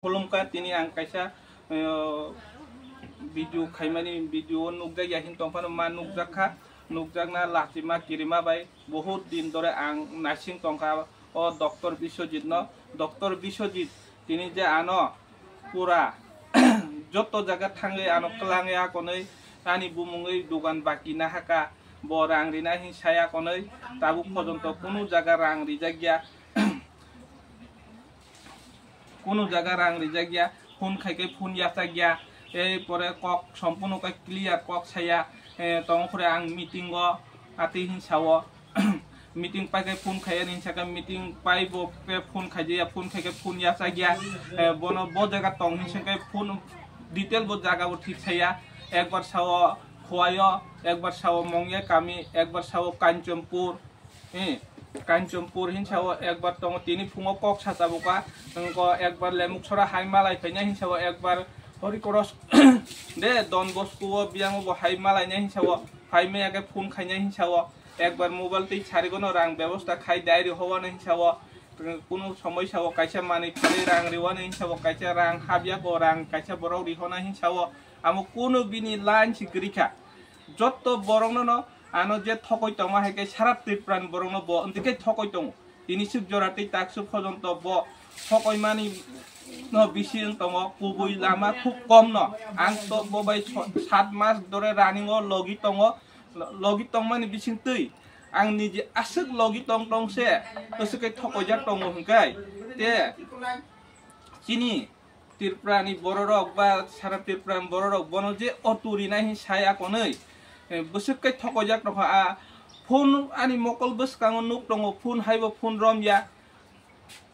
Kolomka tini ang kaisa video khaimani video nukjak yahin tongpano ma nukjakha nukjakna latima kirima bai bahut din dore ang nursing tongka o Dr. Biswajit no Dr. Biswajit tini je ano pura joto jaga thangle ano klange akonoi ani bumungoi dogan baki na haka bo rang rina hin saya konoi tabu pojonto kono jaga rang rijagya কোনো জায়গা রাং রিজাগিয়া phone খাইকে phone ইয়াসাগিয়া এই পরে cock সম্পূর্ণ cock clear cock ছায়া তংখরে আং meeting গ আতি হিসাও মিটিং পাইকে ফোন খাইয়া নিসাকে মিটিং পাইবো পে ফোন খাইয়া ফোন খাইকে ফোন ইয়াসাগিয়া বন ব জায়গা তং হিসাকে ফোন ডিটেল ব জায়গা ব ঠিক ছায়া একবার সাও খোয়ায় একবার সাও মংয়া কামি একবার সাও কাঞ্চনপুর কাঞ্চনপুর হিংসাও একবার তং তিনি ফুঙো কক সাজাবকা তংক একবার লেমুক ছড়া হাইমালাই ফাইনা হিংসাও একবার হরিকরস দে দন বস্কুও বিয়ামো হাইমালাইনা হিংসাও ফাইমে আগে ফোন খাইনা হিংসাও একবার মোবাইল তেই ছাড়িগনো রাং ব্যবস্থা খাই ডায়রি হওয়ানো হিংসাও কোনো সমস্যাও কাইসা মানি ফালি রাং রিওয়ানো হিংসাও কাইসা রাং হাবিয়াকো রাং কাইসা বড় রিহনা হিংসাও আমো কোনো বিনি লাইন সিগরিখা যত বরংনো ano je thokoi tong ma heke sarat tripran borong no bo ndike thokoi tong tini suk jorati taksu phojonto bo thokoi mani no bisin tong kubui lama khub kom no ang to bo bai 7 mas dore running o logi tong mani bisin tui ang nije asuk logi tong tong se tosuke thokoi jak tong hungkai te chini tirprani bororok ba sarat tripran bororok bono je oturi na hi saya konoi busuk thokojak rokha a phone ani mokol bus kango nuk tongo phone haibo phone rom ya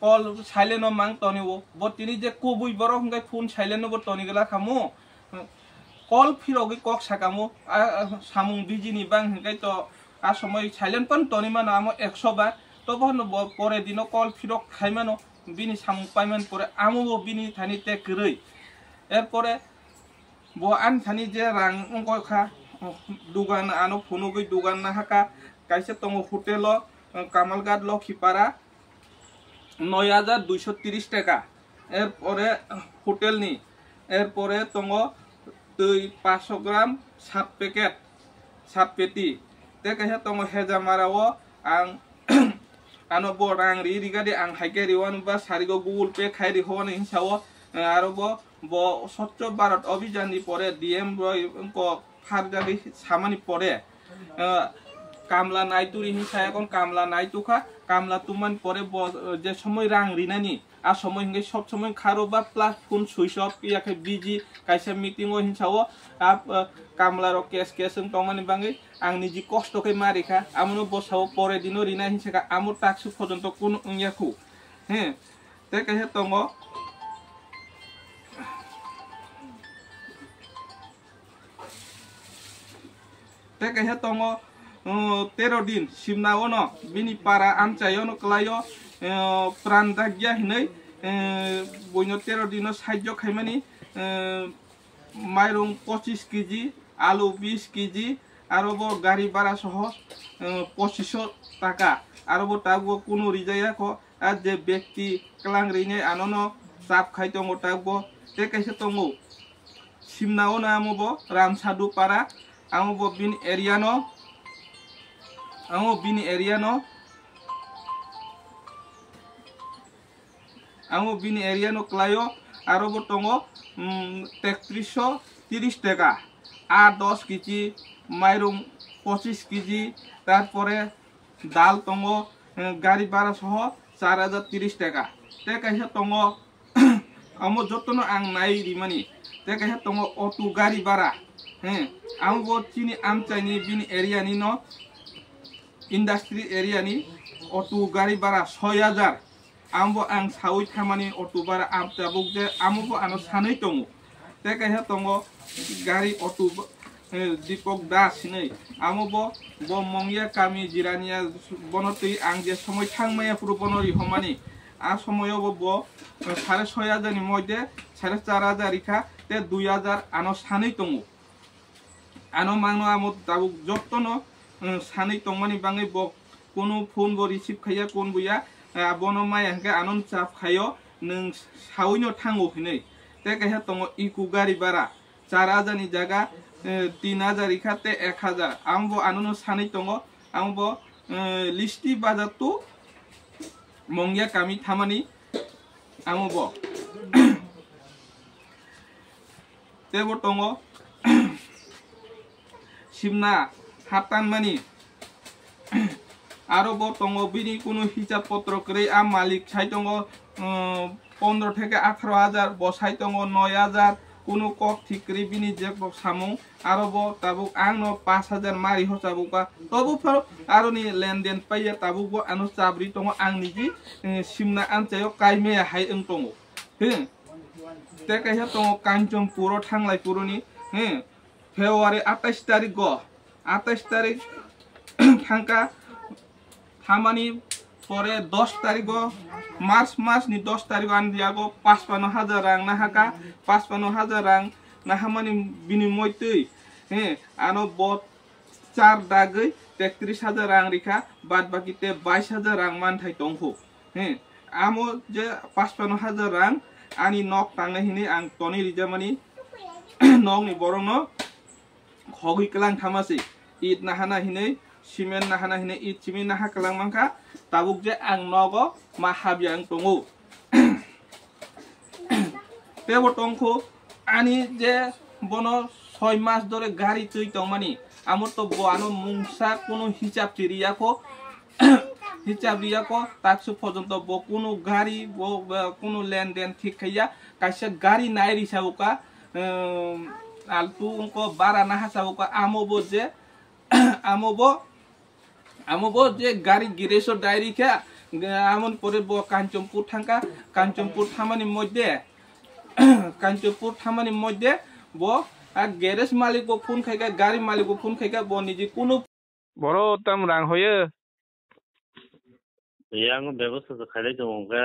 call silent no mang toniwo bo tini je kubui borok ngai phone silent no bo tonigala khamo call phirogi kok sakamo samung biji ni bang ngai to a somoy silent pan tonimano amo 100 bar to bono pore dino call phirok khaimano bini samung payman pore amo bo bini thani te krei erpore bo an thani je rang ongko kha দুগান আনো ফোনগৈ দুগান না হাকা কাইসে তং hotel Kamalghat লক্ষীপাড়া 9230 টাকা এরপরে hotel নি এরপরে তং দুই 500 গ্রাম 7 packet 7 পেটি তে কাইসে তং হেজা মারাও আং আনো বরাং রি রিগাদি আং হাইকে রিওয়ান বা সারিগো গুগল পে খাই রি হওয়ান হিসাও আরো ব স্বচ্ছ ভারত অভিযান নি পরে ডিএম ক ফারগারি সামানি পরে কামলা নাইতুরি হিসা এখন কামলা নাইতুখা কামলা তুমান পরে যে সময় রাং রিনানি আর সময় হিঙ্গে সব সময় খারো বা প্লাস ফোন সুইচ অফ ইয়াকে বিজি কাইসা মিটিং ও হিসাও কামলার কেস কেস তমানি বাঙ্গি আং নিজি কষ্টকে মারিখা আমনো বসাও পরে দিনো রিনা হিসাকা আমর টাকসু পর্যন্ত কোন ইয়াকু হ্যাঁ তে কাইসা তঙ্গ te kahe tongo 13 din simna ono bini para anchayo no klayo pran dagya hinai boino 13 dino sajjo khaimani mairung 25 kg alu 20 kg aro bo gari bara soho 2500 টাকা aro bo tagbo kuno rijaya ko je ব্যক্তি klang rine anono sap khai tongo tagbo te kaise tongo simna ono amobo ramsadu para amo bini area no klayo aro bo tongo 3330 টাকা আর 10 KG মাইরুম 25 KG তারপরে ডাল tongo গাড়ি ভাড়া সহ 4030 টাকা তে কাইসা tongo amo jotono ang nai rimani te kaisa tongo otu gari bara ambo chini amchaini bini area ni no industry area ni otu gari bara 6000 ambo ang sawi thamani otu bara amta bugde ambo ano sanai tongo te kaisa tongo gari otu dipok das nei ambo bo mongya kami jirania bonoti ang je somoy thangmaya puro bonori homani a সময়ও bo 6500 ni মধ্যে 4500 রিখা তে 2000 আনো সাनै তঙ্গু আনো মাংনো আমো দাবু যত্তনো সাनै তংমানি বাঙাই ব কোনো phone ব receive খাইয়া কোন বুয়া বনো মাই আনকে আনন চাপ খাইও nung sawino tango hini te kaisa tongo iku gari bara 4000 ni jaga 3000 ikate 1000 ambo anuno sani tongo ambo listi bazar tu mongya kami thamani amobo tebo tongo simna hatan mani aro bo tongo bini kuno hisab potro kre am malik sai tongo 15 থেকে 18000 bo sai tongo 9000 kuno kok thikri bini je samung aro bo tabuk ang no 5000 mari ho tabuka tobu phar aro ni lenden paiya tabuk bo anu sabri tongo ang niji simna anchayo kaime hai eng tongo he te kaisa tongo kanchom puro thanglai puroni he February 28 tarik go 28 tarik thangka thamani pore 10 tarik go March ni 10 tarik an diago 55000 rang nahaka 55000 rang nahamani binimoy tei he ano bot 4 dagai 33000 rang rikha bad baki te 22000 rang man thai tongho he amo je 55000 rang ani nok tanga hini ang toni rijamani nok ni borong no khogui kelang thamasi it nahana hini simen nahana hini it simen naha kelang mangka tabuk je ang nogo mahabya ang tongo tebo tongko ani je bono 6 mas dore gari tui tongmani amor to boano mungsa kono hisab tiriako হিসাব রিয়াকো তাকসু পর্যন্ত ব কোনো গাড়ি ব কোনো লেনদেন ঠিক খাইয়া কাইসা গাড়ি নাই রিসাবকা আলতু অঙ্ক বারা না হাসাবকা আমবো যে গাড়ি গিরেশো ডায়েরি খা আমন পরে ব কাঞ্চনপুর থাঙ্কা কাঞ্চনপুর থামানির মধ্যে ব গ্যারেজ মালিক ব ফোন খাইকা গাড়ি মালিক ব ফোন খাইকা ব নিজে কোনো বড় তাম রাং হয়ে yang ব্যবস্থা তো খাইলে তো মঙ্গা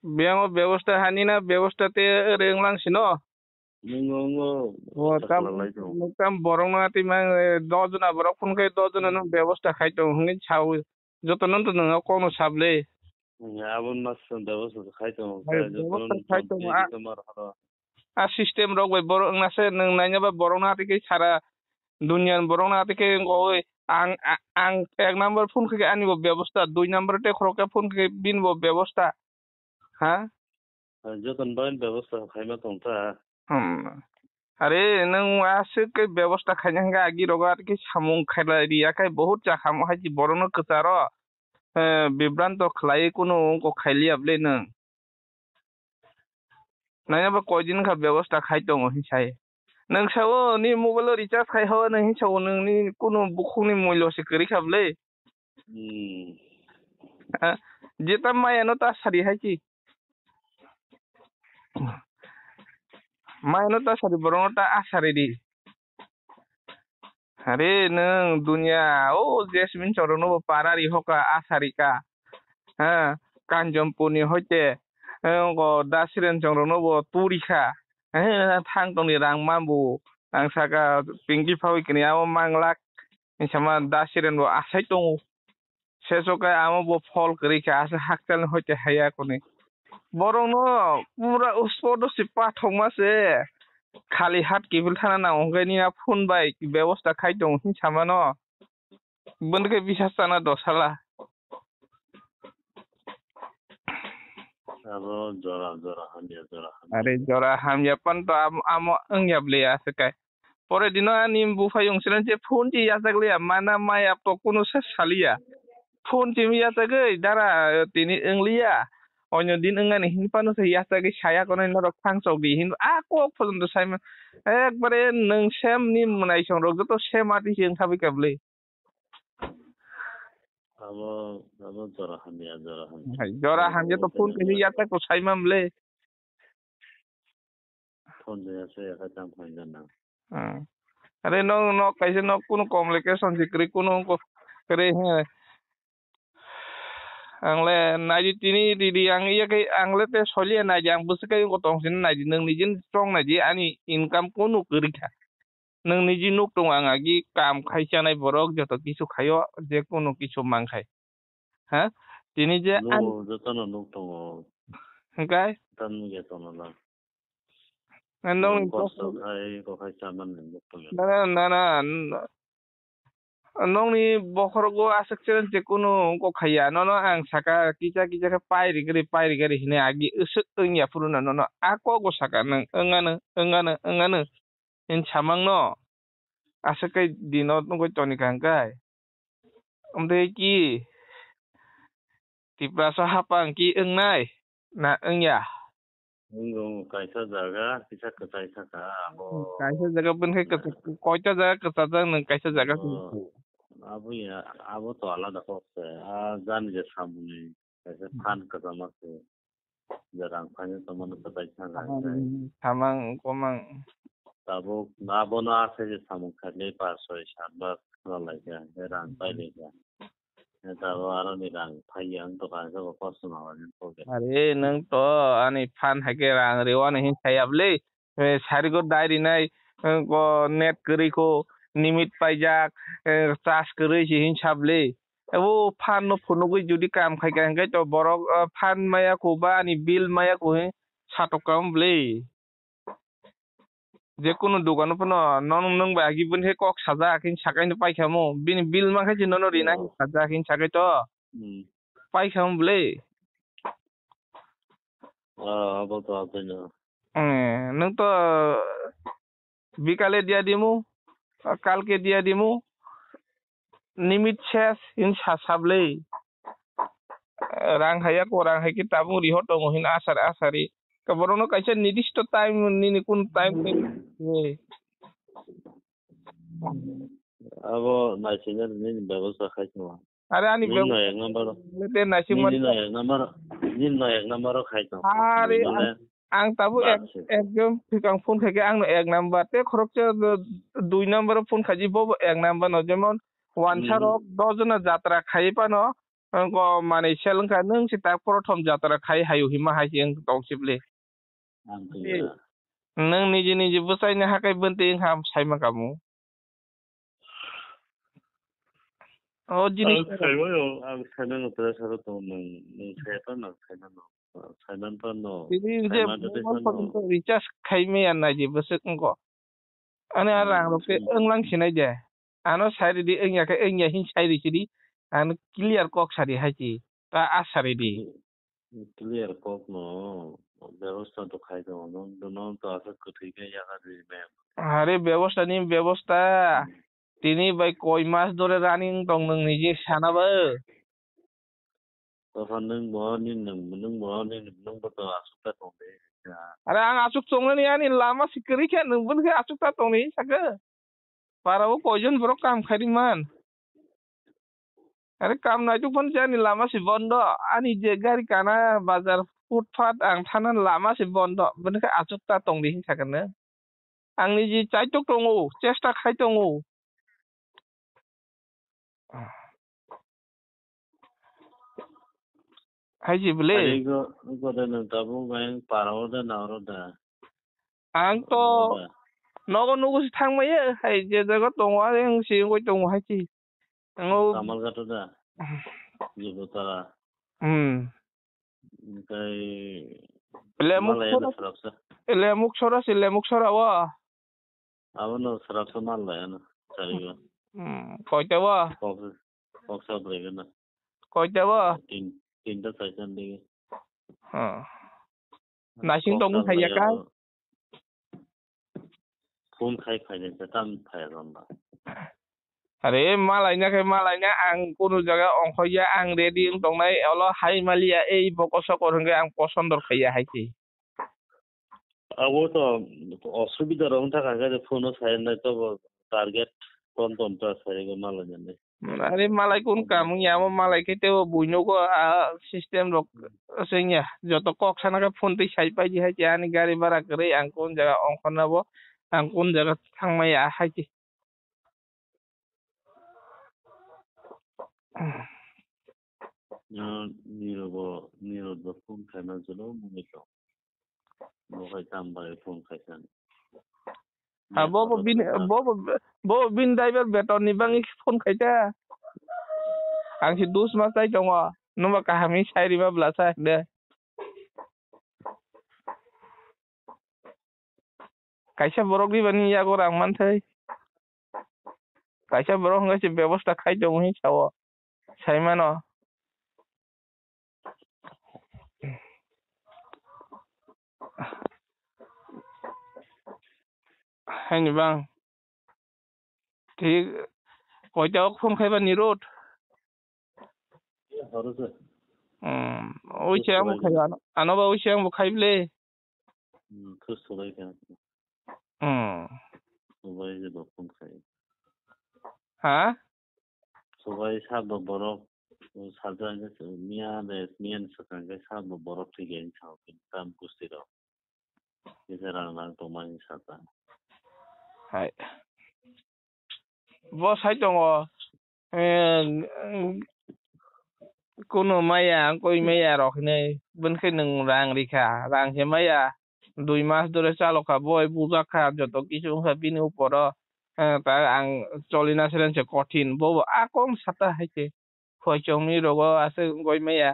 বিয়াঙ্গ ব্যবস্থা হানিনা ব্যবস্থাতে রেংলাংসিনো নঙ্গো ও তাম বরং নাতি মা 10 জন বড় ফোন খাই 10 জন ব্যবস্থা খাইতো হুনি ছাউ যত নন্ত নঙ্গা কোনো সাবলে আবন মাস ব্যবস্থা তো খাইতো ব্যবস্থা খাইতো আর সিস্টেম রগ বড় নাসে নং নাইনাবা বড় নাতি কে সারা দুনিয়ার বড় নাতি কে ওই ang এক নাম্বার ফোন থেকে আনিব ব্যবস্থা 2 নাম্বারতে খরকা ফোন থেকে বিনব ব্যবস্থা হ্যাঁ যতন বাইন ব্যবস্থা খাইমা তংতা আরে নং আসে কে ব্যবস্থা খাইনাঙ্গা আগি রগার কি সামুং খাইলা রিয়াকাই বহুত জাখাম হাজি বড়ন কচার বিভ্রান্ত খলাই কোনো অঙ্ক খাইলি আবলে নং নাইবা কয়দিন খা ব্যবস্থা খাইতো হিসাই nang sawo ni mobile recharge khai ho nang hi sawo nang ni kono bukhung ni moilo se kari khable jeta maya no ta sari hai ki maya no ta sari borong ta asari di are nang dunia o jasmine chorono parari hoka asari ka ha kanjompuni hoite ko dasiren chorono bo turikha thang tong ni rang mambu ang saka pingi phawi kini amo manglak sama dasiren bo asai tong sesoka amo bo phol kri ka asa haktal hoite haya kone borong no pura uspodo sipa thongma se khali hat kibil thana na ongani na phone bai ব্যবস্থা খাই tong hin sama no bondke bisas sana dosala Are jora hamya pan to amo engyap le ya sekai. Pore dino ani bufayong silan je phone ji ya sakle mana maya to kuno sa salia. Phone ji mi ya sagai dara tini englia. Onyo din engani hin panu se ya sagai saya kono no rok phang sogi hin ako phondo sai ekbare nang sem ni munai song rok to sem ati jeng thabi kable. Jora hamya to phone ke ya ta ko sai mamle. Are no kaise no kuno communication sikri kuno ko kare he angle naji tini di ang iya kai angle te solia naji ang busakai ko tong sin naji nang nijin strong naji ani income kuno kerika nang niji nuk tong ang agi kam khaisa nai borok joto kisu khayo je kuno kisu mangkhai ha tini je jotono nuk tong Hengkai? Tan gitu nala. Nong Kosto kai caman gitu. na nong ni bokhorgo asakchen jekunu ko khaya no ang saka kicha ka pairi gari hine agi usuk ungya puruna no ako go saka nang engana in chamang no asakai dinot no go toni kangkai umde ki tipra sa hapang ki engnai na engya Nung kaisa jaga bisa ke kaisa ka abo kaisa jaga pun ke koita jaga kesata nang kaisa jaga abu ya abu to alada kok jan je samuni kaisa fan ka sama ke jarang fanya teman ke kaisa samang komang tabo abo na ase je samung khale paso sharbat lalai ya jarang paile ya tabo aro ni rang phayang to ka ko personal ni to ke अरे नों तो आंनि फान हाके रां रेवा नहीं सायाबले सारिगो दायरी नाय को net करी को निमिट पाइजाक चार्ज करी से हिसाबले वो फान नो फोनो को जुदी काम खाइ गांगे तो बरक फान माया को बा आंनि बिल माया को साटकाम ब्ले जेकुनु दखान फोनो नन नों बागि बुन हे कक साजा आखिन साकाइन पाइखामो बिनि बिल माखै जे नन रिना साजा आखिन साकै तो पाइखाम ब्ले abo to apena nung to বিকালে দিয়া দিমু কালকে দিয়া দিমু নিমিট শেষ ইন সাসাবলে রাং হাইয়া ko rang hai ki tabu riho dong hin asari kaborono kaisa nidisto time ni kun time ni abo naisinya ni ব্যবস্থা খাইছো are ani ni no ek number lete nasi ni no ek number খাইছো are ang tabu ekdom fikang phone khake ang no ek number te khorokche 2 number phone khaji bo ek number no jemon one sarok dojona jatra khai pa no ko mane selengka nung sita prothom jatra khai hayu hima haing tongsible nung niji busai na hakai benting ham saima kamu oh jini ang sanan no pressure to nung sepa no sanan pa no ini je recharge khai me an naji busuk ko ane arang roke englang sinai je ano sari di engya ka engya hin sari sidi an clear kok sari haji ta asari di clear kok no ব্যবস্থা তো খাই দাও no তো আসা ঠিক জায়গা দিবে আরে ব্যবস্থা তিনি ভাই কয় মাস ধরে রানিং দং নং নিজে সানাবো তখন nung তো আসুকটা তোমাবে আরে আং আসুক চংনি আনি লামা সিকরি খে নংবুন খে আসুকটা তংনি সাকে পারাবো কয়জন বড় কাম খাইদিমান আরে কাম নাইতো ফোন জানি লামা সি বন্ধ আনি যে গাড়ি কানা বাজার ফুটপাত আং থানান লামা সি বন্ধ বনকে আসুকটা তংনি সাকেনে आंनि जि चाइटक दङ चेष्टा खाइ दङ हाइजि बले आंथ' नगो नगोसो थांबायो हाय जे जायगा दङ आरो आं सिगाङाव दङ हायसि कामालगाट दा जिबुतारा ओमफ्राय लेमुक सरावा Abang serap semal lah ya na cari koita wa koksa break na koita wa tinta session ding nasing tong thaya ka phone khai ne tam thaya ramba are malainya ang kuno jaga ongkhoya ang ready tong nai olo hai malia ei bokoso korhenge ang posondor khaya haiki abo to অসুবিধা রং থাকা গেছে ফোনও ছাই নাই তো target কোন তো ছাই গো মালা জানে আরে মালাই কোন কাম ইয়ামো মালাই কেতে বুইনগো সিস্টেম রক সেኛ যত কক সানাকে ফোন তে ছাই পাই হাই আনি গাড়ি ভাড়া করে আং কোন জায়গা অংখনাবো आं কোন জায়গা থাংমায়া হাইতি নিরব ফোন খাইনা জন্য মুমিত Bukai tambah phone kaisan. Bo bin driver beton ni bang phone kaita. Ang si dus mas tay tongo. Numa kahami sai riba blasa de. kaisa borok di bani ya gorang mantai kaisa borok ngai se ব্যবস্থা khai dong hi sawo saimano haini bang ঠিক কয়টা phone খাইবা নিরোধ হরছে ওই সে আমি খাইবা আনবা ওই সে আমি খাইবলে খুব সবাই কেন সবাই যে ফোন খাই হ্যাঁ সবাই সাব বরফ সাজান মিয়ান সাকাঙ্গে সাব বরফ থেকে ছাও কিন্তু কুস্তির এছাড়া না তোমার সাথে হাই বস হাই দङ কোনো মাইয়া কই মাইয়া রখনে বনকে নং রাং রিখা রাং হে মাইয়া 2 মাস ধরে চালকা বই বুজা খা যত কিছু হাবিনি উপর তা আং চলিনা ছিলেন সে কঠিন বউ আকং সাতা হাইছে ফয়চংনি রগ আছে গই মাইয়া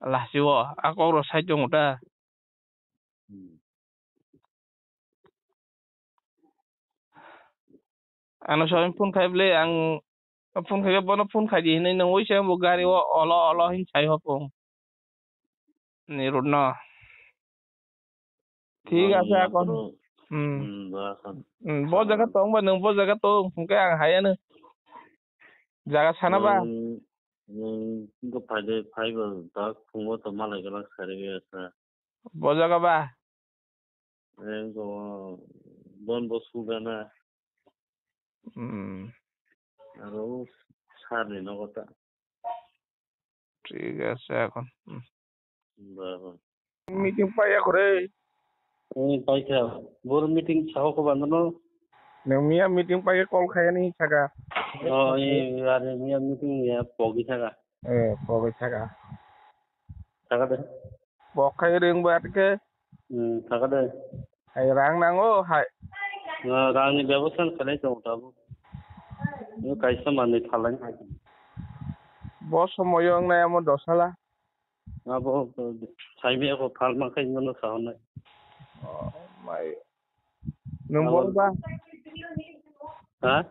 লাসিও আকং র সাই দङটা ano sa phone kaible ang phone kai bono phone khai di nei nang oi se bo gari o olo hin chai ho pong ni rod na ঠিক আছে এখন bo jaga tong ba nang bo jaga tong ke ang hai anu jaga sana ba ko phade phaiba ta phungo to malai gala sare ge asa bo jaga ba ko bon bo sugana আরো সারে নগতা ঠিক আছে এখন meeting পাইয়া করে পাইছা বড় meeting ছাও কো বান্দনো মিয়া meeting পাইয়া কল খায়ানি থাকা আরে মিয়া মিটিং পগি থাকা পগি থাকা থাকা দে পখাই রেংবাতকে থাকা দে ai rang nango hai rangni ব্যবস্থা খালাই তো তাবো কাইসা মানে থালাই না বস সময় নাই আমার দশালা আবো সাইবে কো ফালমা খাই মনো সাহনা মাই নম্বর বা হ্যাঁ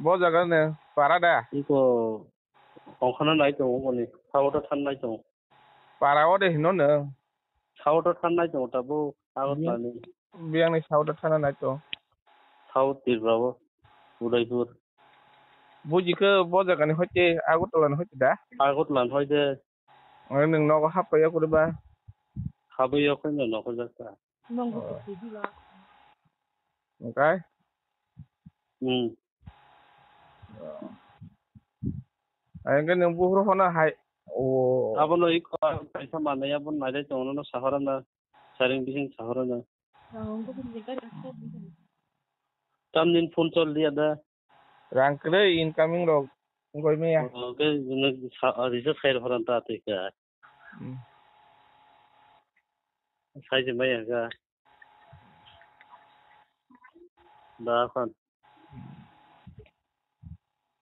ব জায়গা নে পারাদা ইকো অখানা নাই তো মনে সাউটা ঠান নাই তো পারাও দে হিনো নে সাউটা ঠান নাই তো তাবো আগত মানে বিয়াংনি সাউটা ঠানা নাই তো সাউথ তিরবাবো উদয়পুর বুজিকে ব জায়গানি হইতে আগতলান হইতে দা আগতলান হইতে নों नगो हापया करबा हाबैया खैनो नखो जाता नंगो दिला ओके आंगे नों बुहर होना हाय ओ आबो इ पैसा माने आबो नायदे तोनो साहरना सारिं बिसिं साहरना तामनिन फोन चल दिया दा रांकरे इनकमिंग रो गय मेया ओके रिजर्व खैर हरन ता तेका साइज में का दा खान